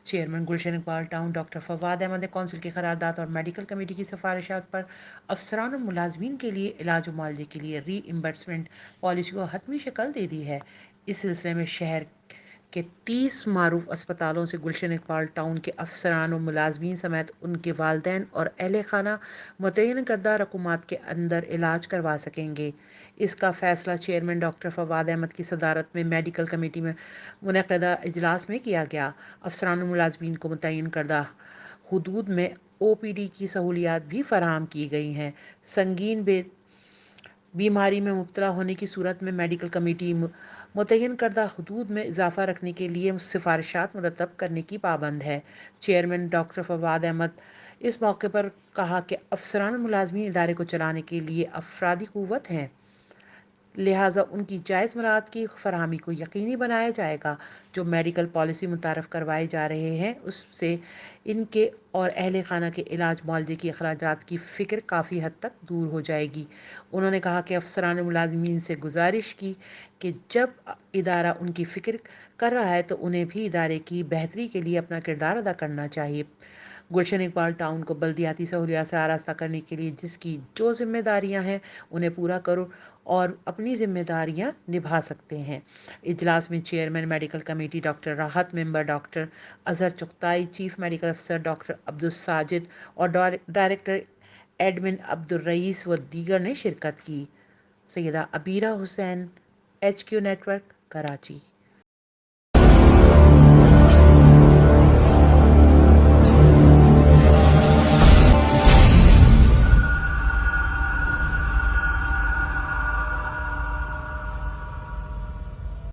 Chairman गुलशन Iqbal town doctor Fawad Ahmad ने council के करारदाद और मेडिकल कमेटी की सिफारिशात पर अफसरान और मुलाजमीन के लिए इलाज और मुआवजे के लिए री इम्बर्समेंट पॉलिसी को हतमी शक्ल दे दी है। इस सिलसिले में शहर के 30 मारूफ अस्पतालों से गुलशन इकबाल टाउन के अफसरान और मुलाजमीन समेत उनके वालदैन और अहल खाना मुतय्यन करदा रकूमात के अंदर इलाज करवा सकेंगे। इसका फैसला चेयरमैन डॉक्टर फवाद अहमद की सदारत में मेडिकल कमेटी में मुनक़दा इजलास में किया गया। अफसरान और मुलाजमीन को मुतय्यन करदा हुदूद में OPD की सहूलियात भी फराहम की गई हैं। संगीन बीमारी में मुब्तला होने की सूरत में मेडिकल कमेटी मुतय्यन करदा हदूद में इजाफ़ा रखने के लिए सिफारिशात मुरतब करने की पाबंद है। चेयरमैन डॉक्टर फवाद अहमद इस मौके पर कहा कि अफसरान मुलाजमीन इदारे को चलाने के लिए अफरादी क़ुव्वत हैं, लिहाजा उनकी जायज़ मराहत की फरहमी को यकीनी बनाया जाएगा। जो मेडिकल पॉलिसी मुतारफ़ करवाए जा रहे हैं उससे इनके और अहल खाना के इलाज मुआवजे की अखराजात की फ़िक्र काफ़ी हद तक दूर हो जाएगी। उन्होंने कहा कि अफसरान मुलाजमीन से गुजारिश की कि जब इदारा उनकी फ़िक्र कर रहा है तो उन्हें भी इदारे की बेहतरी के लिए अपना किरदार अदा करना चाहिए। गुलशन इकबाल टाउन को बल्दियाती सहूलियात से आरास्ता करने के लिए जिसकी जो जिम्मेदारियां हैं उन्हें पूरा करो और अपनी जिम्मेदारियां निभा सकते हैं। इजलास में चेयरमैन मेडिकल कमेटी डॉक्टर राहत, member doctor Azhar Chughtai, chief medical अफसर डॉक्टर अब्दुल साजिद और डायरेक्टर एडमिन अब्दुल रईस व दीगर ने शिरकत की। Syeda Abira Hussain, HQ network, Karachi.